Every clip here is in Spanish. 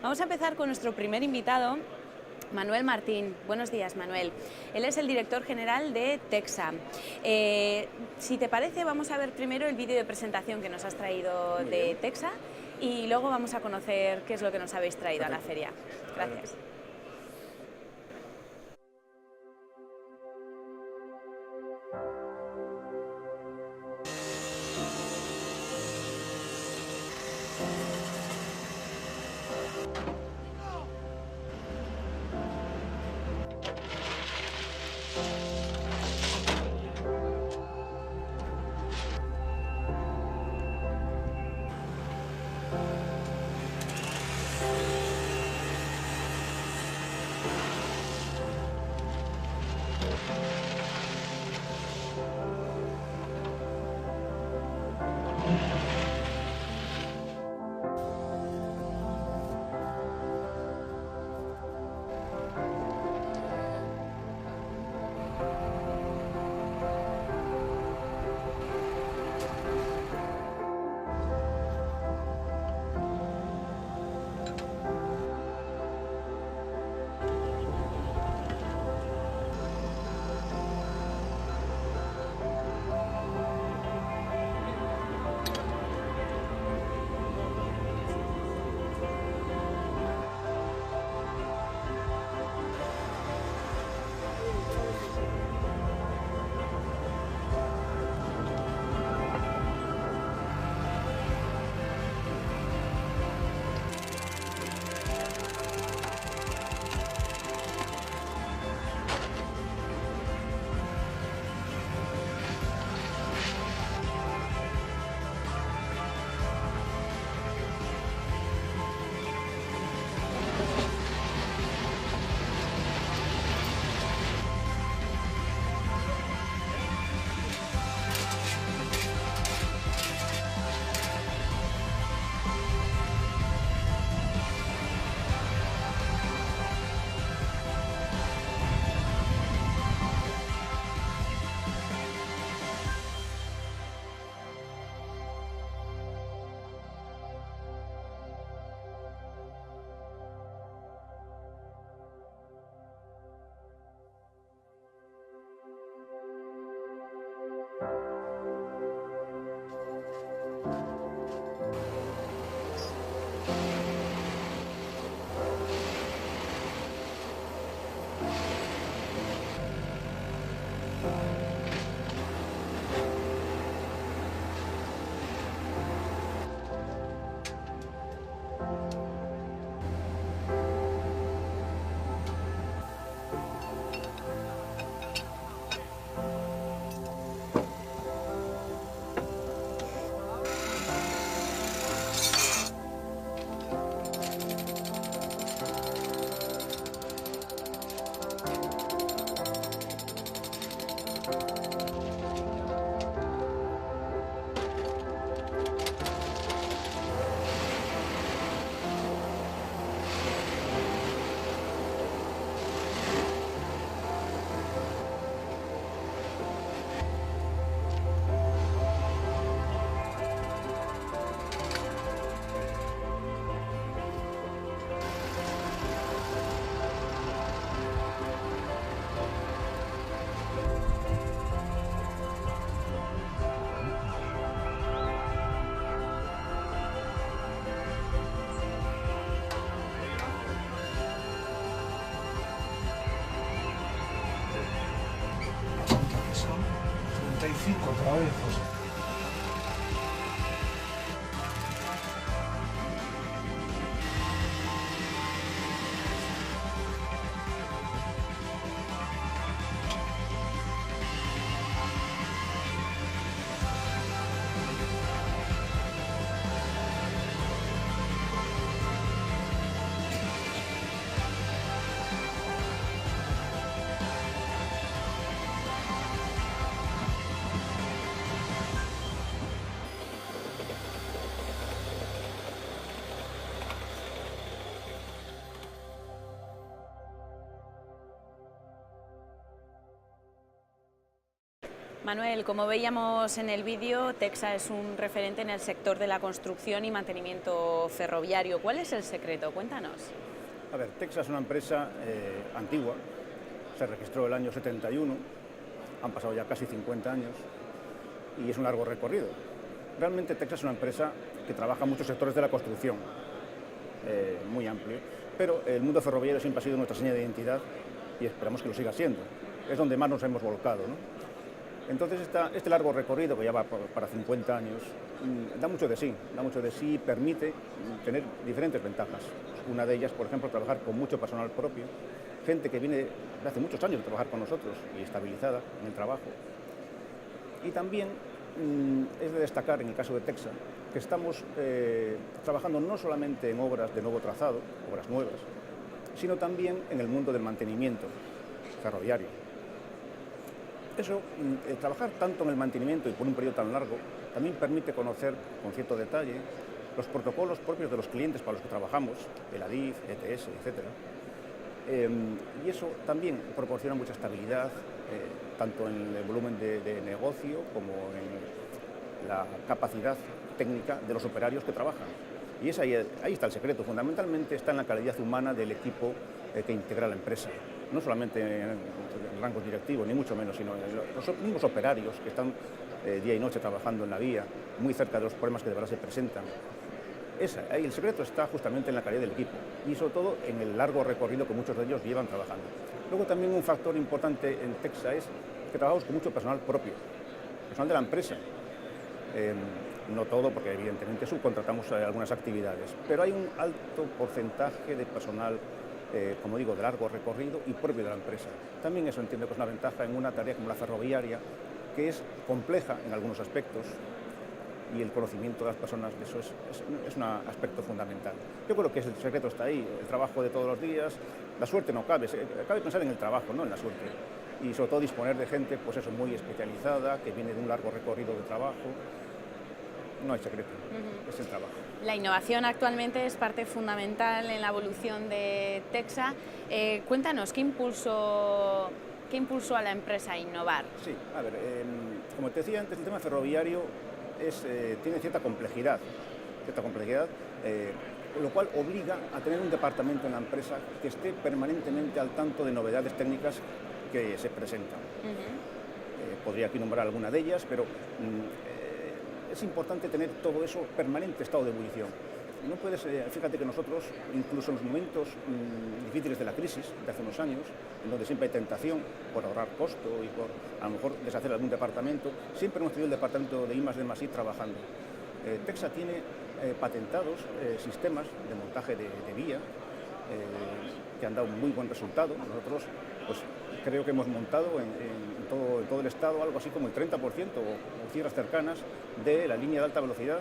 Vamos a empezar con nuestro primer invitado, Manuel Martín. Buenos días, Manuel. Él es el director general de TEXA. Si te parece, vamos a ver primero el vídeo de presentación que nos has traído de TEXA y luego vamos a conocer qué es lo que nos habéis traído a la feria. Gracias. Son 35 otra vez, José. Manuel, como veíamos en el vídeo, Texa es un referente en el sector de la construcción y mantenimiento ferroviario. ¿Cuál es el secreto? Cuéntanos. A ver, Texa es una empresa antigua, se registró el año 71, han pasado ya casi 50 años y es un largo recorrido. Realmente Texa es una empresa que trabaja en muchos sectores de la construcción, muy amplio, pero el mundo ferroviario siempre ha sido nuestra seña de identidad y esperamos que lo siga siendo. Es donde más nos hemos volcado, ¿no? Entonces este largo recorrido, que ya va para 50 años, da mucho de sí y permite tener diferentes ventajas. Una de ellas, por ejemplo, trabajar con mucho personal propio, gente que viene de hace muchos años de trabajar con nosotros y estabilizada en el trabajo. Y también es de destacar, en el caso de Texa, que estamos trabajando no solamente en obras de nuevo trazado, obras nuevas, sino también en el mundo del mantenimiento ferroviario. Eso, trabajar tanto en el mantenimiento y por un periodo tan largo, también permite conocer con cierto detalle los protocolos propios de los clientes para los que trabajamos, el ADIF, ETS, etc. Y eso también proporciona mucha estabilidad, tanto en el volumen de negocio como en la capacidad técnica de los operarios que trabajan. Y ahí está el secreto, fundamentalmente está en la calidad humana del equipo que integra la empresa. No solamente en rangos directivos, ni mucho menos, sino en los mismos operarios que están día y noche trabajando en la vía, muy cerca de los problemas que de verdad se presentan. Ahí el secreto está justamente en la calidad del equipo y sobre todo en el largo recorrido que muchos de ellos llevan trabajando. Luego también un factor importante en Texa es que trabajamos con mucho personal propio, personal de la empresa. No todo, porque evidentemente subcontratamos algunas actividades, pero hay un alto porcentaje de personal, como digo, de largo recorrido y propio de la empresa. También eso entiendo que es una ventaja en una tarea como la ferroviaria, que es compleja en algunos aspectos, y el conocimiento de las personas de eso es un aspecto fundamental. Yo creo que el secreto está ahí, el trabajo de todos los días, la suerte no cabe, cabe pensar en el trabajo, no en la suerte, y sobre todo disponer de gente pues eso, muy especializada, que viene de un largo recorrido de trabajo. No hay secreto, es el trabajo. La innovación actualmente es parte fundamental en la evolución de Texa. Cuéntanos, ¿qué impulsó a la empresa a innovar? Sí, a ver, como te decía antes, el tema ferroviario tiene cierta complejidad, lo cual obliga a tener un departamento en la empresa que esté permanentemente al tanto de novedades técnicas que se presentan. Podría aquí nombrar alguna de ellas, pero es importante tener todo eso permanente estado de ebullición. No puedes, fíjate que nosotros, incluso en los momentos difíciles de la crisis de hace unos años, en donde siempre hay tentación por ahorrar costo y por a lo mejor deshacer algún departamento, siempre hemos tenido el departamento de I+D+I trabajando. Texa tiene patentados sistemas de montaje de vía que han dado un muy buen resultado. Nosotros pues, creo que hemos montado en todo el estado algo así como el 30% o cifras cercanas de la línea de alta velocidad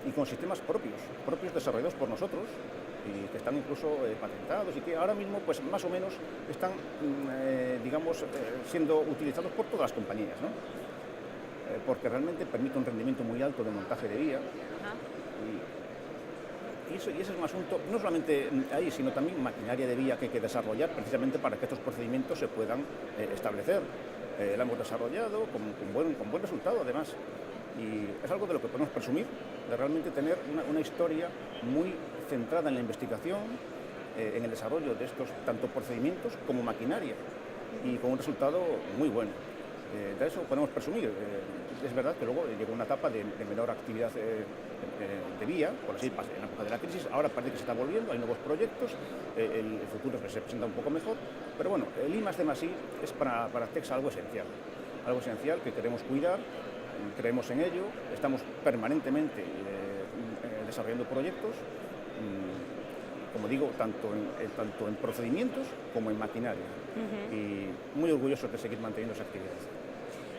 y con sistemas propios desarrollados por nosotros y que están incluso patentados y que ahora mismo pues más o menos están siendo utilizados por todas las compañías, ¿no? Porque realmente permite un rendimiento muy alto de montaje de vía. Y ese es un asunto, no solamente ahí, sino también maquinaria de vía que hay que desarrollar precisamente para que estos procedimientos se puedan establecer. La hemos desarrollado con buen resultado, además. Y es algo de lo que podemos presumir, de realmente tener una historia muy centrada en la investigación, en el desarrollo de estos tanto procedimientos como maquinaria, y con un resultado muy bueno. De eso podemos presumir. Es verdad que luego llegó una etapa de menor actividad de vía, por así decirlo, en la época de la crisis. Ahora parece que se está volviendo, hay nuevos proyectos, el futuro se presenta un poco mejor, pero bueno, el I+D+I es para Texa algo esencial que queremos cuidar, creemos en ello, estamos permanentemente desarrollando proyectos, como digo, tanto en procedimientos como en maquinaria, y muy orgullosos de seguir manteniendo esa actividad.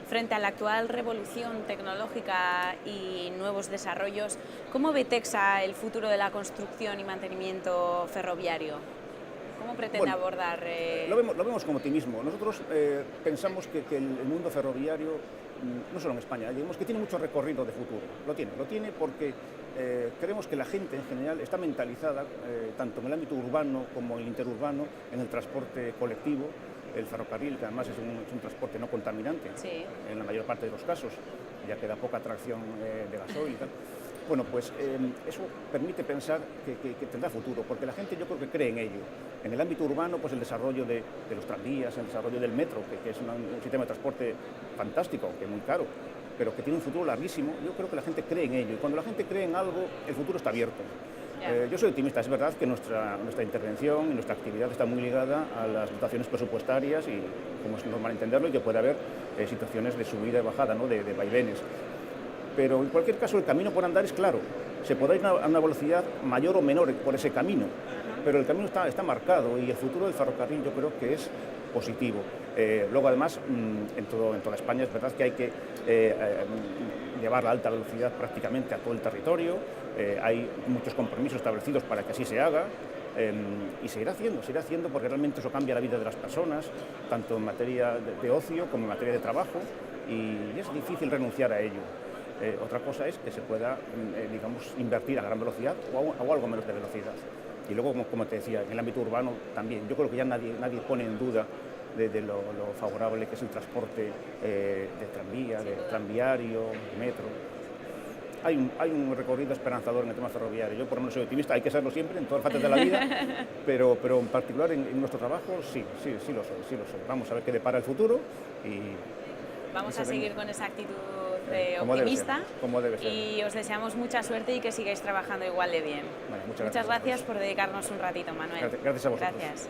Frente a la actual revolución tecnológica y nuevos desarrollos, ¿cómo ve Texa el futuro de la construcción y mantenimiento ferroviario? ¿Cómo pretende abordar? Lo vemos con optimismo. Nosotros pensamos que el mundo ferroviario, no solo en España, digamos que tiene mucho recorrido de futuro. Lo tiene porque creemos que la gente en general está mentalizada, tanto en el ámbito urbano como en el interurbano, en el transporte colectivo, el ferrocarril, que además es un transporte no contaminante, Sí. en la mayor parte de los casos, ya que da poca tracción de gasoil y tal. Bueno, pues eso permite pensar que tendrá futuro, porque la gente yo creo que cree en ello. En el ámbito urbano, pues el desarrollo de los tranvías, el desarrollo del metro, que es un sistema de transporte fantástico, aunque muy caro, pero que tiene un futuro larguísimo, yo creo que la gente cree en ello. Y cuando la gente cree en algo, el futuro está abierto. Yo soy optimista, es verdad que nuestra intervención y nuestra actividad está muy ligada a las dotaciones presupuestarias y, como es normal entenderlo, y que puede haber situaciones de subida y bajada, ¿no? de vaivenes. Pero en cualquier caso el camino por andar es claro. Se podrá ir a una velocidad mayor o menor por ese camino, pero el camino está marcado y el futuro del ferrocarril yo creo que es positivo. Luego además en toda España es verdad que hay que llevar la alta velocidad prácticamente a todo el territorio. Hay muchos compromisos establecidos para que así se haga. Y seguirá haciendo porque realmente eso cambia la vida de las personas, tanto en materia de ocio como en materia de trabajo, y es difícil renunciar a ello. Otra cosa es que se pueda, digamos, invertir a gran velocidad o algo menos de velocidad. Y luego, como te decía, en el ámbito urbano también. Yo creo que ya nadie pone en duda de lo favorable que es el transporte de tranvía, de tranviario, metro. Hay un recorrido esperanzador en el tema ferroviario. Yo por lo menos soy optimista, hay que serlo siempre en todas las fases de la vida, pero en particular en nuestro trabajo sí lo soy. Vamos a ver qué depara el futuro y vamos a seguir con esa actitud como optimista debe ser. Y os deseamos mucha suerte y que sigáis trabajando igual de bien. Vale, muchas gracias por dedicarnos un ratito, Manuel. Gracias a vosotros. Gracias.